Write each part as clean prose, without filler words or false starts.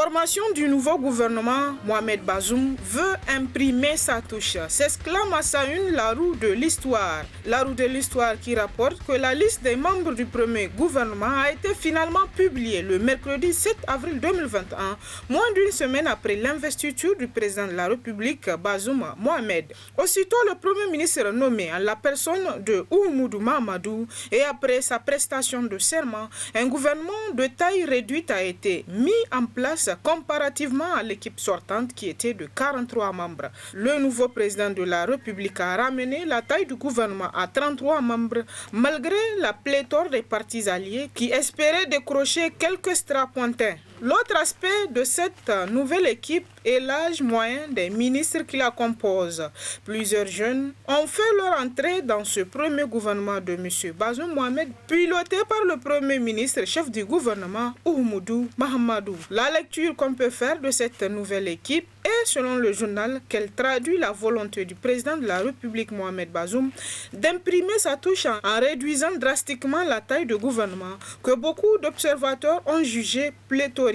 Formation du nouveau gouvernement, Mohamed Bazoum veut imprimer sa touche. S'exclame à sa une la roue de l'histoire. La roue de l'histoire qui rapporte que la liste des membres du premier gouvernement a été finalement publiée le mercredi 7 avril 2021, moins d'une semaine après l'investiture du président de la République, Bazoum Mohamed. Aussitôt, le premier ministre nommé en la personne de Oumoudou Mahamadou et après sa prestation de serment, un gouvernement de taille réduite a été mis en place comparativement à l'équipe sortante qui était de 43 membres. Le nouveau président de la République a ramené la taille du gouvernement à 33 membres malgré la pléthore des partis alliés qui espéraient décrocher quelques strapontins. L'autre aspect de cette nouvelle équipe est l'âge moyen des ministres qui la composent. Plusieurs jeunes ont fait leur entrée dans ce premier gouvernement de M. Bazoum Mohamed, piloté par le premier ministre chef du gouvernement, Oumoudou Mahamadou. La lecture qu'on peut faire de cette nouvelle équipe est, selon le journal, qu'elle traduit la volonté du président de la République Mohamed Bazoum d'imprimer sa touche en réduisant drastiquement la taille du gouvernement que beaucoup d'observateurs ont jugé pléthorique.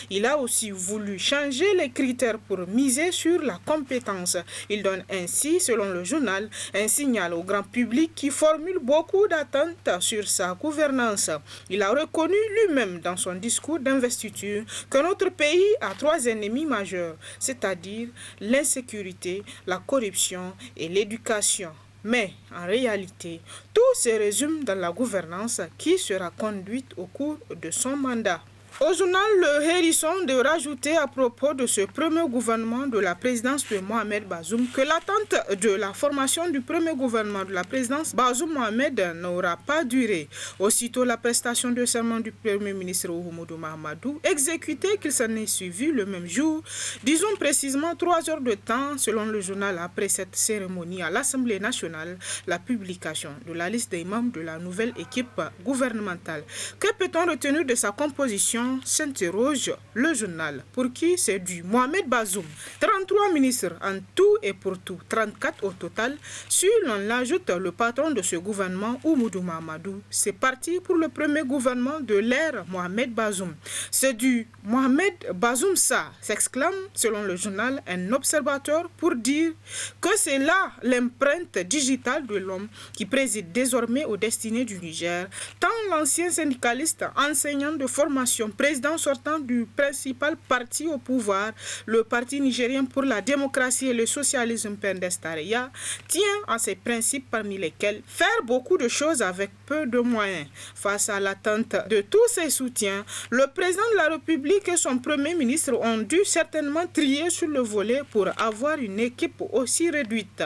Il a aussi voulu changer les critères pour miser sur la compétence. Il donne ainsi, selon le journal, un signal au grand public qui formule beaucoup d'attentes sur sa gouvernance. Il a reconnu lui-même dans son discours d'investiture que notre pays a 3 ennemis majeurs, c'est-à-dire l'insécurité, la corruption et l'éducation. Mais en réalité, tout se résume dans la gouvernance qui sera conduite au cours de son mandat. Au journal Le Hérisson de rajouter à propos de ce premier gouvernement de la présidence de Mohamed Bazoum que l'attente de la formation du premier gouvernement de la présidence Bazoum Mohamed n'aura pas duré. Aussitôt la prestation de serment du premier ministre Oumoudou Mahamadou exécutée qu'il s'en est suivi le même jour, disons précisément 3 heures de temps selon le journal après cette cérémonie à l'Assemblée nationale, la publication de la liste des membres de la nouvelle équipe gouvernementale. Que peut-on retenir de sa composition? S'interroge le journal. Pour qui c'est du Mohamed Bazoum. 33 ministres en tout et pour tout, 34 au total. Si l'on l'ajoute le patron de ce gouvernement, Oumoudou Mahamadou, c'est parti pour le premier gouvernement de l'ère Mohamed Bazoum. C'est du Mohamed Bazoum ça, s'exclame selon le journal un observateur pour dire que c'est là l'empreinte digitale de l'homme qui préside désormais aux destinées du Niger, tant l'ancien syndicaliste enseignant de formation président sortant du principal parti au pouvoir, le Parti nigérien pour la démocratie et le socialisme Pendestareya, tient à ses principes parmi lesquels faire beaucoup de choses avec peu de moyens. Face à l'attente de tous ses soutiens, le président de la République et son premier ministre ont dû certainement trier sur le volet pour avoir une équipe aussi réduite.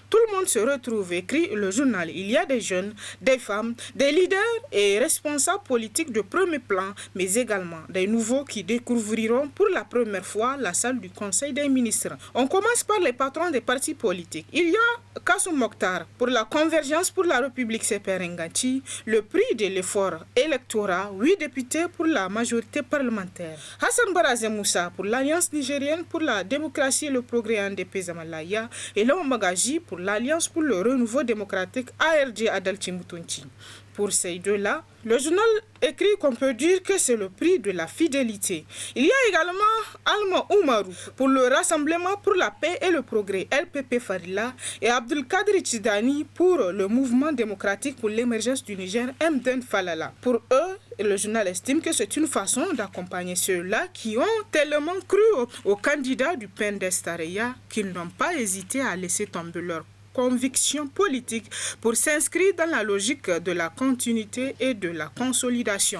Tout le monde se retrouve, écrit le journal. Il y a des jeunes, des femmes, des leaders et responsables politiques de premier plan, mais également des nouveaux qui découvriront pour la première fois la salle du Conseil des ministres. On commence par les patrons des partis politiques. Il y a Kassoum Mokhtar pour la Convergence pour la République Seperengachi, le prix de l'effort électoral, 8 députés pour la majorité parlementaire. Hassan Barazé Moussa pour l'Alliance nigérienne pour la démocratie et le progrès NDP Zamalaya et Léon Magaji pour l'Alliance pour le renouveau démocratique ARD Adalci Moutonti. Pour ces deux-là, le journal écrit qu'on peut dire que c'est le prix de la fidélité. Il y a également Alma Oumarou pour le Rassemblement pour la paix et le progrès LPP Farila et Abdelkader Tchidani pour le mouvement démocratique pour l'émergence du Niger Mden Falala. Pour eux, le journal estime que c'est une façon d'accompagner ceux-là qui ont tellement cru aux candidats du Pendestareya qu'ils n'ont pas hésité à laisser tomber leur conviction politique pour s'inscrire dans la logique de la continuité et de la consolidation.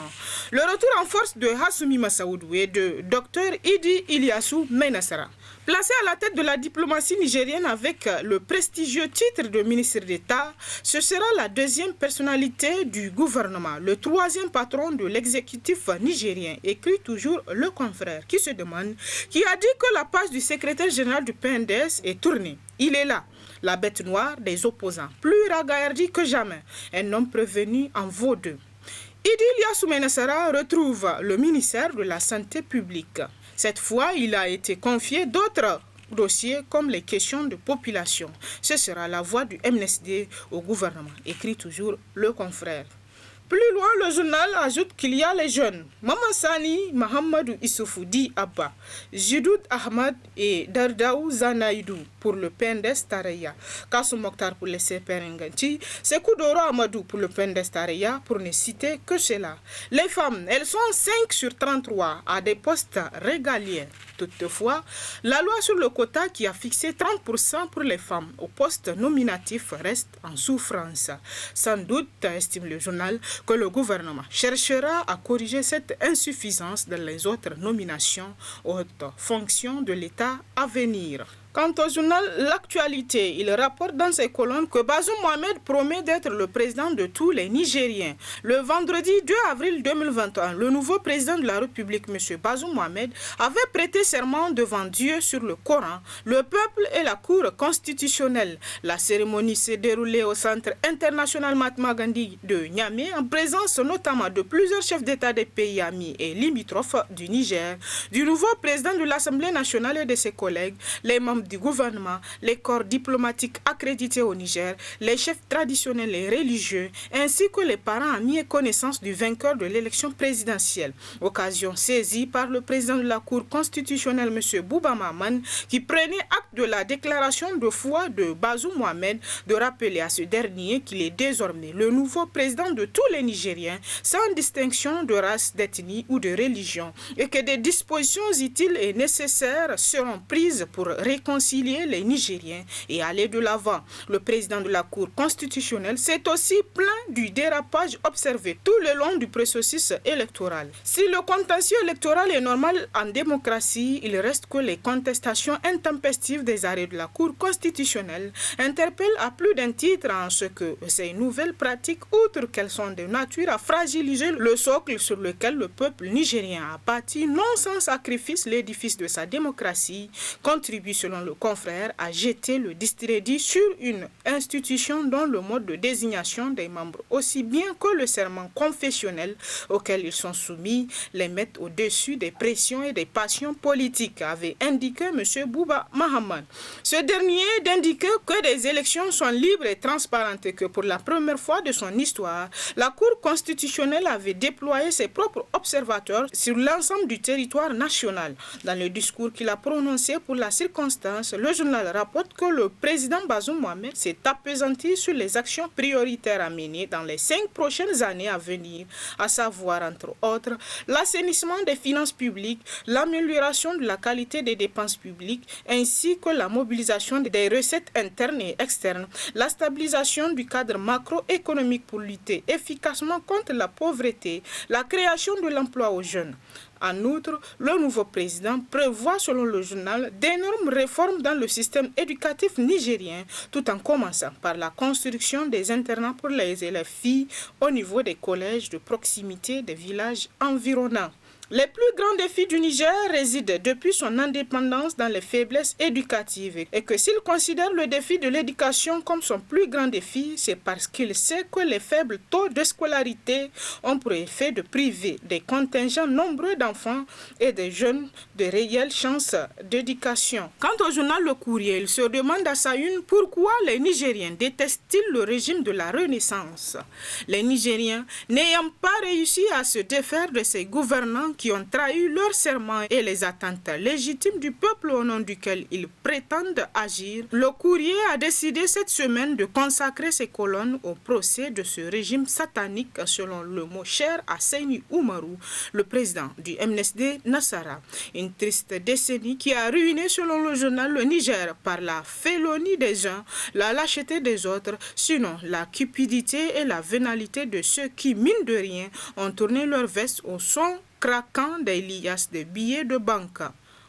Le retour en force de Hassoumi Massaoudou et de Dr Idi Ilyassou Menassara. Placé à la tête de la diplomatie nigérienne avec le prestigieux titre de ministre d'État, ce sera la 2e personnalité du gouvernement, le 3e patron de l'exécutif nigérien, écrit toujours le confrère, qui se demande qui a dit que la page du secrétaire général du PNDS est tournée. Il est là, la bête noire des opposants, plus ragaillardi que jamais, un homme prévenu en vaut 2. Idi Ilyassou Menassara retrouve le ministère de la Santé publique. Cette fois, il a été confié d'autres dossiers comme les questions de population. Ce sera la voix du MNSD au gouvernement, écrit toujours le confrère. Plus loin, le journal ajoute qu'il y a les jeunes Maman Sani, Mahamadou Issoufou Di Abba, Jidoud Ahmad et Dardaou Zanaïdou pour le PNDS Tareya, Kassou Mokhtar pour le CPR Nganti, Sekou Doro Amadou pour le PNDS Tareya, pour ne citer que cela. Les femmes, elles sont 5 sur 33 à des postes régaliens. Toutefois, la loi sur le quota qui a fixé 30% pour les femmes au poste nominatif reste en souffrance. Sans doute, estime le journal, que le gouvernement cherchera à corriger cette insuffisance dans les autres nominations aux hautes fonctions de l'État à venir. Quant au journal L'Actualité, il rapporte dans ses colonnes que Bazoum Mohamed promet d'être le président de tous les Nigériens. Le vendredi 2 avril 2021, le nouveau président de la République, M. Bazoum Mohamed, avait prêté serment devant Dieu sur le Coran, le peuple et la Cour constitutionnelle. La cérémonie s'est déroulée au Centre international Mahatma Gandhi de Niamey, en présence notamment de plusieurs chefs d'État des pays amis et limitrophes du Niger, du nouveau président de l'Assemblée nationale et de ses collègues, les membres du gouvernement, les corps diplomatiques accrédités au Niger, les chefs traditionnels et religieux, ainsi que les parents amis et connaissances du vainqueur de l'élection présidentielle. Occasion saisie par le président de la Cour constitutionnelle, M. Bouba Maman, qui prenait acte de la déclaration de foi de Bazoum Mohamed, de rappeler à ce dernier qu'il est désormais le nouveau président de tous les Nigériens, sans distinction de race, d'ethnie ou de religion, et que des dispositions utiles et nécessaires seront prises pour réconcilier les Nigériens et aller de l'avant. Le président de la Cour constitutionnelle s'est aussi plaint du dérapage observé tout le long du processus électoral. Si le contentieux électoral est normal en démocratie, il reste que les contestations intempestives des arrêts de la Cour constitutionnelle interpellent à plus d'un titre en ce que ces nouvelles pratiques, outre qu'elles sont de nature à fragiliser le socle sur lequel le peuple nigérien a bâti non sans sacrifice l'édifice de sa démocratie, contribuent selon le confrère à jeter le discrédit sur une institution dont le mode de désignation des membres, aussi bien que le serment confessionnel auquel ils sont soumis, les mettent au-dessus des pressions et des passions politiques, avait indiqué M. Bouba Mahaman. Ce dernier d'indiquer que des élections sont libres et transparentes et que pour la première fois de son histoire, la Cour constitutionnelle avait déployé ses propres observateurs sur l'ensemble du territoire national. Dans le discours qu'il a prononcé pour la circonstance, le journal rapporte que le président Bazoum Mohamed s'est appesanti sur les actions prioritaires à mener dans les 5 prochaines années à venir, à savoir entre autres l'assainissement des finances publiques, l'amélioration de la qualité des dépenses publiques, ainsi que la mobilisation des recettes internes et externes, la stabilisation du cadre macroéconomique pour lutter efficacement contre la pauvreté, la création de l'emploi aux jeunes. En outre, le nouveau président prévoit, selon le journal, d'énormes réformes dans le système éducatif nigérien, tout en commençant par la construction des internats pour les élèves filles au niveau des collèges de proximité des villages environnants. Les plus grands défis du Niger résident depuis son indépendance dans les faiblesses éducatives et que s'il considère le défi de l'éducation comme son plus grand défi, c'est parce qu'il sait que les faibles taux de scolarité ont pour effet de priver des contingents nombreux d'enfants et de jeunes de réelles chances d'éducation. Quant au journal Le Courrier, il se demande à sa une pourquoi les Nigériens détestent-ils le régime de la Renaissance. Les Nigériens, n'ayant pas réussi à se défaire de ces gouvernants qui ont trahi leur serment et les attentes légitimes du peuple au nom duquel ils prétendent agir, le Courrier a décidé cette semaine de consacrer ses colonnes au procès de ce régime satanique selon le mot cher à Seyni Oumarou, le président du MNSD Nassara. Une triste décennie qui a ruiné selon le journal Le Niger par la félonie des uns, la lâcheté des autres, sinon la cupidité et la vénalité de ceux qui, mine de rien, ont tourné leur veste au son craquant des liasses de billets de banque.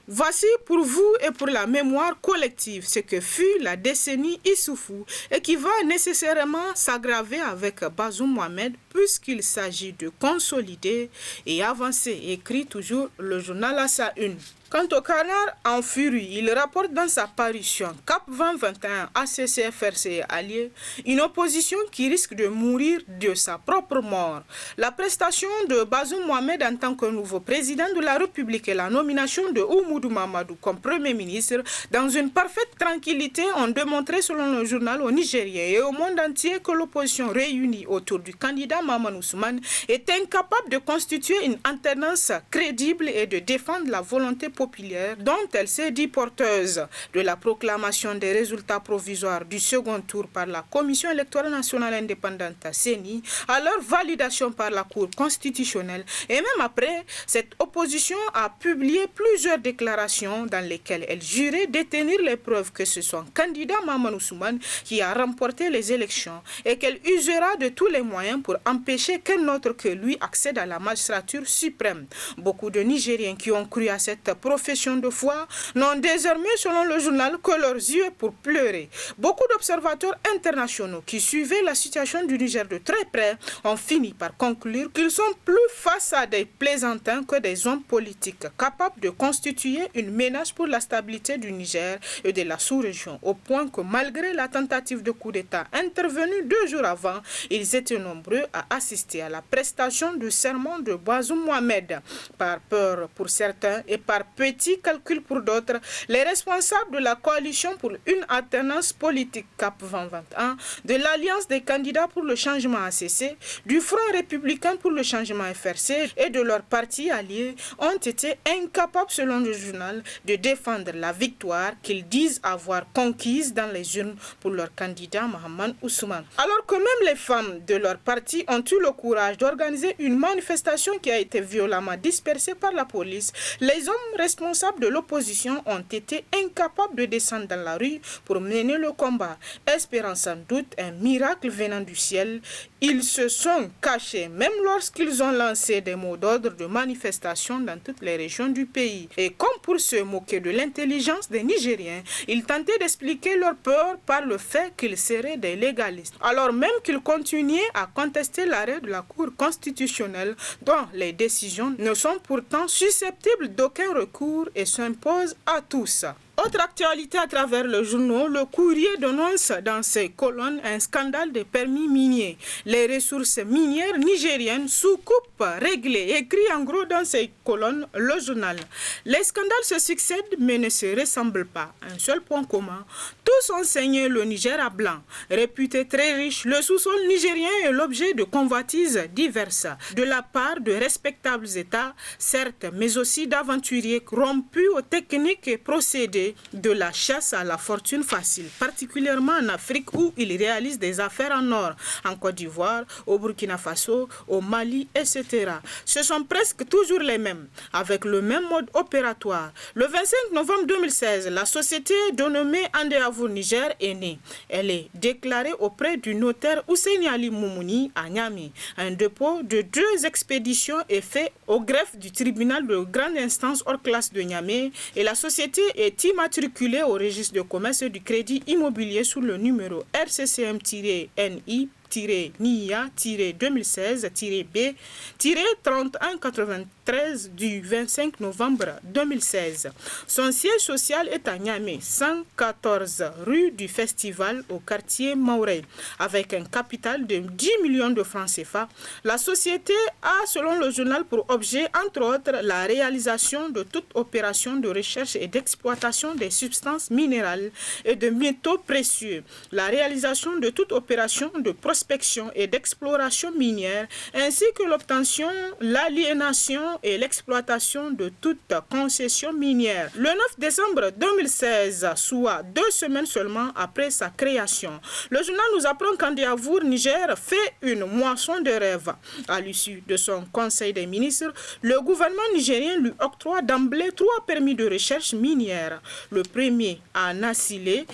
Voici pour vous et pour la mémoire collective ce que fut la décennie Issoufou et qui va nécessairement s'aggraver avec Bazoum Mohamed puisqu'il s'agit de consolider et avancer, écrit toujours le journal à sa une. Quant au canard en furie, il rapporte dans sa parution CAP 2021 ACCFRC et alliés une opposition qui risque de mourir de sa propre mort. La prestation de Bazoum Mohamed en tant que nouveau président de la République et la nomination de Oumarou Mahamoudou Mahamadou comme Premier ministre, dans une parfaite tranquillité, ont démontré selon le journal au Nigérien et au monde entier que l'opposition réunie autour du candidat Mahaman Ousmane est incapable de constituer une alternance crédible et de défendre la volonté populaire dont elle s'est dit porteuse. De la proclamation des résultats provisoires du second tour par la Commission électorale nationale indépendante CENI à leur validation par la Cour constitutionnelle et même après, cette opposition a publié plusieurs déclarations dans lesquelles elle jurait détenir les preuves que c'est son candidat Mahaman Ousmane qui a remporté les élections et qu'elle usera de tous les moyens pour empêcher qu'un autre que lui accède à la magistrature suprême. Beaucoup de Nigériens qui ont cru à cette profession de foi n'ont désormais, selon le journal, que leurs yeux pour pleurer. Beaucoup d'observateurs internationaux qui suivaient la situation du Niger de très près ont fini par conclure qu'ils sont plus face à des plaisantins que des hommes politiques capables de constituer une menace pour la stabilité du Niger et de la sous-région, au point que malgré la tentative de coup d'État intervenue 2 jours avant, ils étaient nombreux à assister à la prestation de serment de Bazoum Mohamed. Par peur pour certains et par petit calcul pour d'autres, les responsables de la coalition pour une alternance politique CAP 2021, de l'Alliance des candidats pour le changement ACC, du Front républicain pour le changement FRC et de leurs partis alliés ont été incapables, selon le journal, de défendre la victoire qu'ils disent avoir conquise dans les urnes pour leur candidat Mahaman Ousmane. Alors que même les femmes de leur parti ont eu le courage d'organiser une manifestation qui a été violemment dispersée par la police, les hommes responsables de l'opposition ont été incapables de descendre dans la rue pour mener le combat. Espérant sans doute un miracle venant du ciel, ils se sont cachés, même lorsqu'ils ont lancé des mots d'ordre de manifestation dans toutes les régions du pays. Et comme pour se moquer de l'intelligence des Nigériens, ils tentaient d'expliquer leur peur par le fait qu'ils seraient des légalistes, alors même qu'ils continuaient à contester l'arrêt de la Cour constitutionnelle dont les décisions ne sont pourtant susceptibles d'aucun recours et s'imposent à tous. Autre actualité à travers le journal, le courrier dénonce dans ses colonnes un scandale de permis miniers. Les ressources minières nigériennes sous coupe réglée, écrit en gros dans ses colonnes le journal. Les scandales se succèdent mais ne se ressemblent pas. Un seul point commun, tous ont saigné le Niger à blanc. Réputé très riche, le sous-sol nigérien est l'objet de convoitises diverses de la part de respectables États, certes, mais aussi d'aventuriers rompus aux techniques et procédés de la chasse à la fortune facile, particulièrement en Afrique où ils réalisent des affaires en or, en Côte d'Ivoire, au Burkina Faso, au Mali, etc. Ce sont presque toujours les mêmes, avec le même mode opératoire. Le 25 novembre 2016, la société dénommée Andéavour Niger est née. Elle est déclarée auprès du notaire Ousseini Ali Moumouni à Niamey. Un dépôt de 2 expéditions est fait au greffe du tribunal de grande instance hors classe de Niamey et la société est immatriculée au registre de commerce du crédit immobilier sous le numéro RCCM-NI-2016-B-3193 du 25 novembre 2016. Son siège social est à Niamey, 114 rue du Festival au quartier Maurey. Avec un capital de 10 millions de francs CFA, la société a, selon le journal, pour objet, entre autres, la réalisation de toute opération de recherche et d'exploitation des substances minérales et de métaux précieux, la réalisation de toute opération de prospection et d'exploration minière, ainsi que l'obtention, l'aliénation et l'exploitation de toute concession minière. Le 9 décembre 2016, soit 2 semaines seulement après sa création, le journal nous apprend qu'Andéavour Niger fait une moisson de rêves. À l'issue de son conseil des ministres, le gouvernement nigérien lui octroie d'emblée 3 permis de recherche minière. Le premier à Nassilé,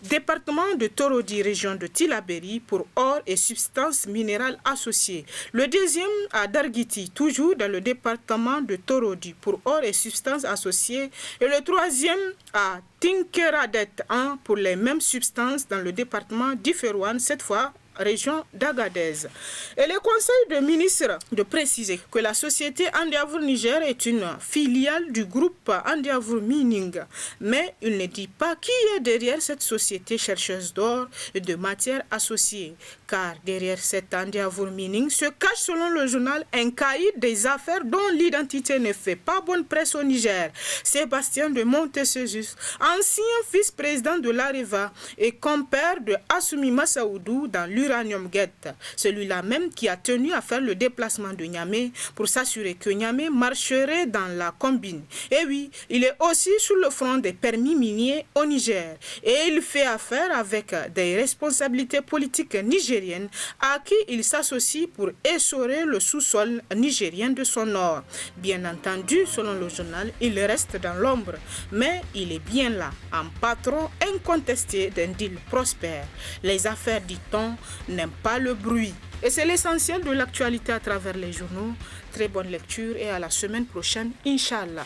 département de Torodi, région de Tillabéri, pour or et substances minérales associées. Le deuxième à Darguiti, toujours dans le département de Torodi, pour or et substances associées. Et le troisième à Tinkeradet 1 pour les mêmes substances dans le département d'Iferouane, cette fois région d'Agadez. Et le Conseil des ministres de préciser que la société Andiavour Niger est une filiale du groupe Andiavour Mining. Mais il ne dit pas qui est derrière cette société chercheuse d'or et de matières associées. Car derrière cette Andiavour Mining se cache, selon le journal, un cahier des affaires dont l'identité ne fait pas bonne presse au Niger. Sébastien de Montessus, ancien vice-président de l'Areva et compère de Assoumi Massaoudou dans l'Uranium Gate, celui-là même qui a tenu à faire le déplacement de Niamey pour s'assurer que Niamey marcherait dans la combine. Et oui, il est aussi sur le front des permis miniers au Niger et il fait affaire avec des responsabilités politiques nigériennes à qui il s'associe pour essorer le sous-sol nigérien de son nord. Bien entendu, selon le journal, il reste dans l'ombre, mais il est bien là, en patron incontesté d'un deal prospère. Les affaires, dit-on, n'aiment pas le bruit. Et c'est l'essentiel de l'actualité à travers les journaux. Très bonne lecture et à la semaine prochaine, Inch'Allah.